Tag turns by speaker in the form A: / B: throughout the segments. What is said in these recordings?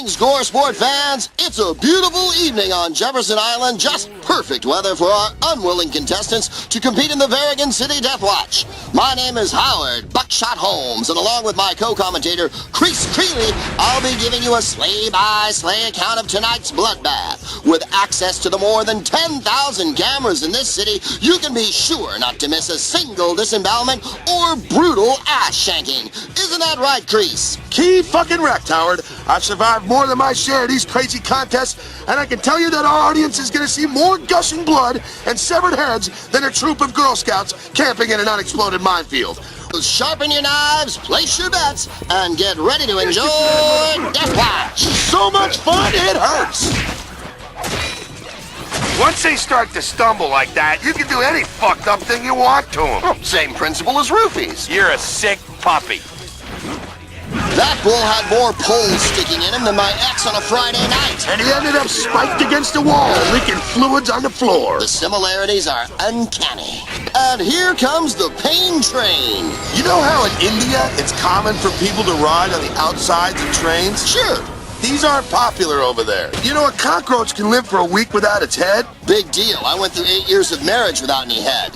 A: Greetings, Gore Sport fans. It's a beautiful evening on Jefferson Island. Just perfect weather for our unwilling contestants to compete in the Varigan City Death Watch. My name is Howard Buckshot Holmes, and along with my co-commentator, Crease Creeley, I'll be giving you a slay-by-slay account of tonight's bloodbath. With access to the more than 10,000 cameras in this city, you can be sure not to miss a single disembowelment or brutal ass shanking. Isn't that right, Crease?
B: Key fucking wrecked, Howard. I've survived more than my share of these crazy contests, and I can tell you that our audience is going to see more gushing blood and severed heads than a troop of Girl Scouts camping in an unexploded minefield.
A: Sharpen your knives, place your bets, and get ready to enjoy Death Watch.
B: So much fun, it hurts.
C: Once they start to stumble like that, you can do any fucked up thing you want to them.
A: Well, same principle as roofies.
C: You're a sick puppy.
A: That bull had more poles sticking in him than my ex on a Friday night.
B: And he ended up spiked against the wall, leaking fluids on the floor.
A: The similarities are uncanny. And here comes the pain train.
B: You know how in India it's common for people to ride on the outsides of trains?
A: Sure.
B: These aren't popular over there. You know, a cockroach can live for a week without its head.
A: Big deal. I went through 8 years of marriage without any head.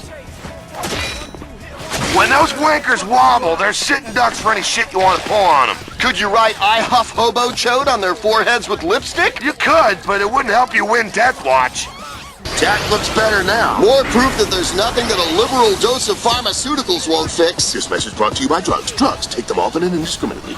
C: When those wankers wobble, they're sitting ducks for any shit you want to pull on them.
A: Could you write I huff hobo chode on their foreheads with lipstick?
C: You could, but it wouldn't help you win Death Watch.
B: Jack looks better now.
A: More proof that there's nothing that a liberal dose of pharmaceuticals won't fix.
B: This message brought to you by drugs. Drugs. Take them often and indiscriminately.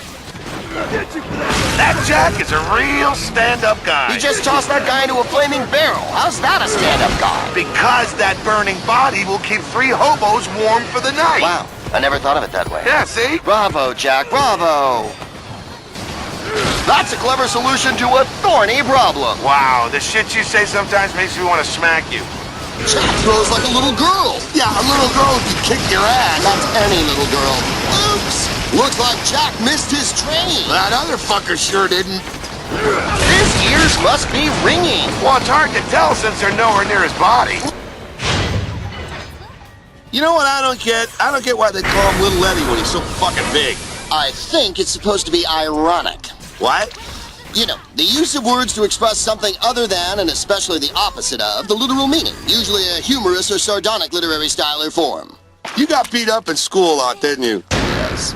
C: That Jack is a real stand-up guy.
A: He just tossed that guy into a flaming barrel. How's that a stand-up guy?
C: Because that burning body will keep 3 hobos warm for the night.
A: Wow, I never thought of it that way.
C: Yeah, see?
A: Bravo, Jack, bravo. That's a clever solution to a thorny problem.
C: Wow, the shit you say sometimes makes me want to smack you.
A: Jack throws like a little girl.
B: Yeah, a little girl can kick your ass.
A: That's any little girl. Oops. Looks like Jack missed his train.
B: That other fucker sure didn't.
A: His ears must be ringing.
C: Well, it's hard to tell since they're nowhere near his body.
B: You know what I don't get? I don't get why they call him Little Eddie when he's so fucking big.
A: I think it's supposed to be ironic.
B: What?
A: You know, the use of words to express something other than, and especially the opposite of, the literal meaning. Usually a humorous or sardonic literary style or form.
B: You got beat up in school a lot, didn't you?
A: Yes.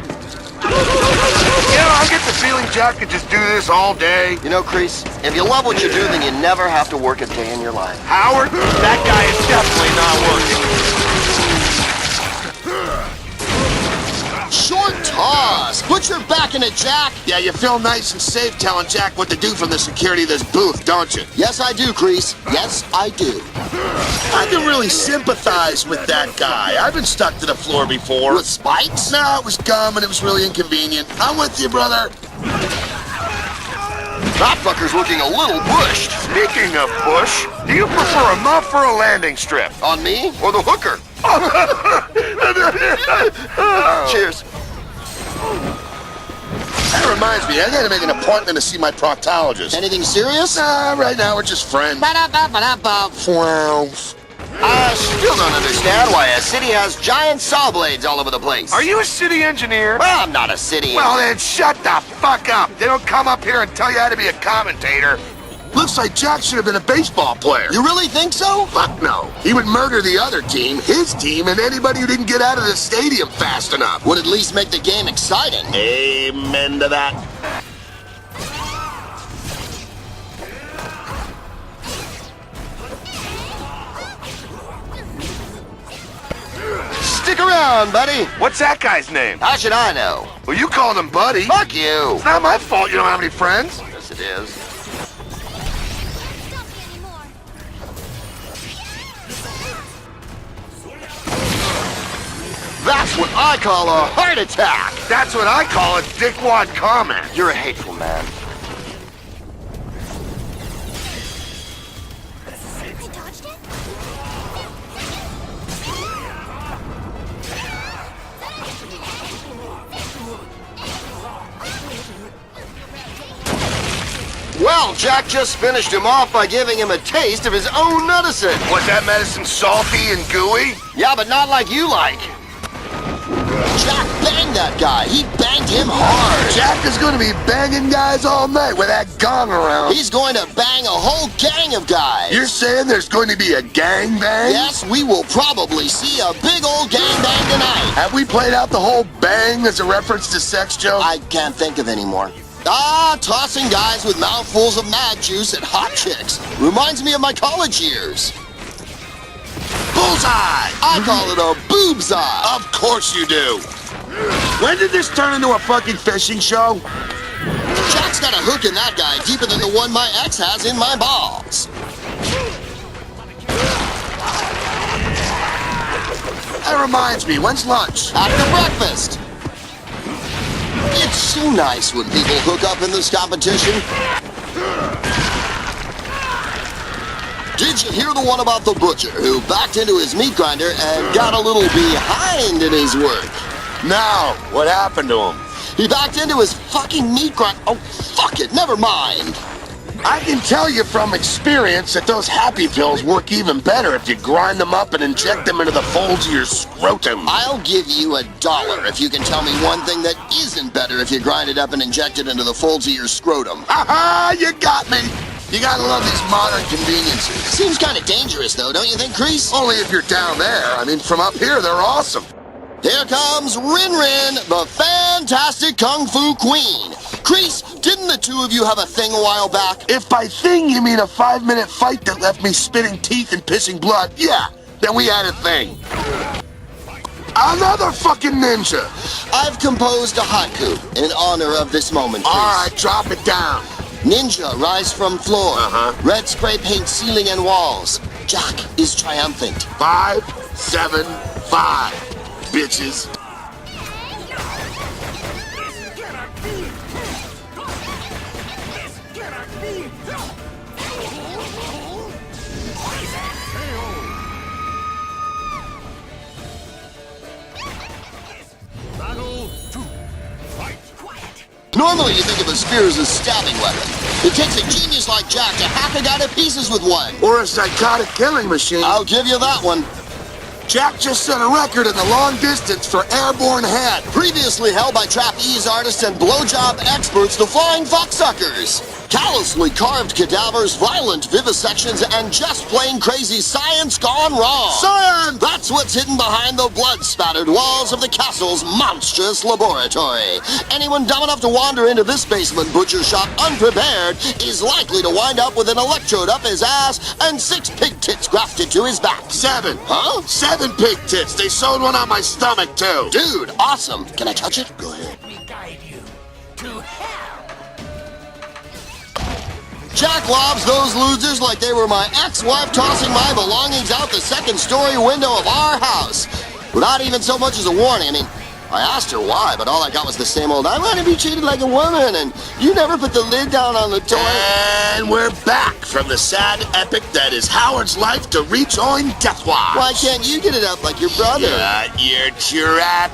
C: You know, I get the feeling Jack could just do this all day.
A: You know, Crease, if you love what you do, then you never have to work a day in your life.
C: Howard, that guy is definitely not working.
A: Short toss. Put your back in it, Jack.
B: Yeah, you feel nice and safe telling Jack what to do from the security of this booth, don't you?
A: Yes, I do, Crease. Yes, I do.
B: I can really sympathize with that guy. I've been stuck to the floor before.
A: With spikes?
B: No, it was gum and it was really inconvenient. I'm with you, brother.
A: That fucker's looking a little bushed.
C: Speaking of bush, do you prefer a muff or a landing strip?
A: On me or the hooker? Cheers.
B: That reminds me, I gotta make an appointment to see my proctologist.
A: Anything serious?
B: Nah, right now we're just friends.
A: I still don't understand why a city has giant saw blades all over the place.
C: Are you a city engineer?
A: Well, I'm not a city.
C: Well, then shut the fuck up. They don't come up here and tell you how to be a commentator.
B: Looks like Jack should have been a baseball player.
A: You really think so?
B: Fuck no. He would murder the other team, his team, and anybody who didn't get out of the stadium fast enough.
A: Would at least make the game exciting.
B: Amen to that.
A: Stick around, buddy.
C: What's that guy's name?
A: How should I know?
C: Well, you called him Buddy.
A: Fuck you.
C: It's not my fault you don't have any friends.
A: Yes, it is. That's what I call a heart attack.
C: That's what I call a dickwad comment.
A: You're a hateful man. Well, Jack just finished him off by giving him a taste of his own medicine.
C: Was that medicine salty and gooey?
A: Yeah, but not like you like. Jack banged bang that guy. He banged him hard.
B: Jack is going to be banging guys all night with that gong around.
A: He's going to bang a whole gang of guys.
B: You're saying there's going to be a gang bang?
A: Yes, we will probably see a big old gang bang tonight.
B: Have we played out the whole bang as a reference to sex, Joe?
A: I can't think of any more. Ah, tossing guys with mouthfuls of mad juice at hot chicks. Reminds me of my college years.
B: Bullseye!
A: I call it a boob's eye.
B: Of course you do. When did this turn into a fucking fishing show?
A: Jack's got a hook in that guy deeper than the one my ex has in my balls.
B: That reminds me, when's lunch?
A: After breakfast. It's so nice when people hook up in this competition. Did you hear the one about the butcher who backed into his meat grinder and got a little behind in his work?
B: No. What happened to him?
A: He backed into his fucking meat grinder. Oh, fuck it, never mind.
B: I can tell you from experience that those happy pills work even better if you grind them up and inject them into the folds of your scrotum.
A: I'll give you $1 if you can tell me one thing that isn't better if you grind it up and inject it into the folds of your scrotum.
B: Ha-ha! You got me! You gotta love these modern conveniences.
A: Seems kind of dangerous, though, don't you think, Kreese?
B: Only if you're down there. I mean, from up here, they're awesome.
A: Here comes Rin Rin, the fantastic Kung Fu Queen. Kreese, didn't the two of you have a thing a while back?
B: If by thing you mean a 5-minute fight that left me spitting teeth and pissing blood, yeah, then we had a thing. Another fucking ninja.
A: I've composed a haiku in honor of this moment, Kreese.
B: All right, drop it down.
A: Ninja rise from floor. Red spray paint ceiling and walls. Jack is triumphant.
B: 5, 7, 5, bitches.
A: Normally you think of a spear as a stabbing weapon. It takes a genius like Jack to hack a guy to pieces with one.
B: Or a psychotic killing machine.
A: I'll give you that one.
B: Jack just set a record in the long distance for airborne head.
A: Previously held by trapeze artists and blowjob experts, the Flying Foxsuckers. Callously carved cadavers, violent vivisections, and just plain crazy science gone wrong.
B: Science!
A: That's what's hidden behind the blood-spattered walls of the castle's monstrous laboratory. Anyone dumb enough to wander into this basement butcher shop unprepared is likely to wind up with an electrode up his ass and 6 pig tits grafted to his back.
B: 7.
A: Huh?
B: 7 pig tits. They sewed one on my stomach, too.
A: Dude, awesome. Can I touch it? Go ahead.
D: Let me guide you to hell.
A: Jack lobs those losers like they were my ex-wife tossing my belongings out the second-story window of our house. Without even so much as a warning. I mean, I asked her why, but all I got was the same old, I want to be treated like a woman, and you never put the lid down on the toy.
B: And we're back from the sad epic that is Howard's life to rejoin Deathwatch.
A: Why can't you get it up like your brother?
B: You're trap.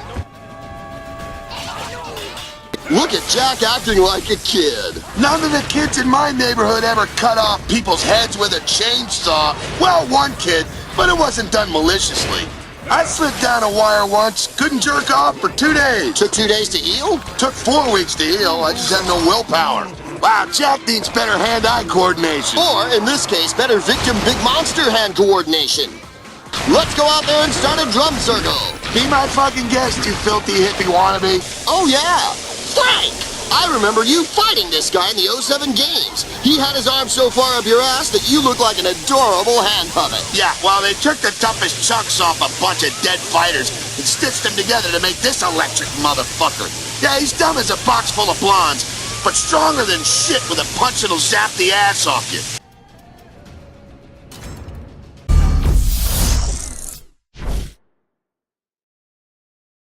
A: Look at Jack acting like a kid.
B: None of the kids in my neighborhood ever cut off people's heads with a chainsaw. Well, one kid, but it wasn't done maliciously. I slid down a wire once, couldn't jerk off for 2 days.
A: Took 2 days to heal?
B: Took 4 weeks to heal, I just had no willpower. Wow, Jack needs better hand-eye coordination.
A: Or, in this case, better victim big monster hand coordination. Let's go out there and start a drum circle.
B: Be my fucking guest, you filthy hippie wannabe.
A: Oh yeah, Frank! I remember you fighting this guy in the 07 games. He had his arm so far up your ass that you look like an adorable hand puppet.
B: Yeah, well, they took the toughest chunks off a bunch of dead fighters and stitched them together to make this electric motherfucker. Yeah, he's dumb as a box full of blondes, but stronger than shit with a punch that'll zap the ass off you.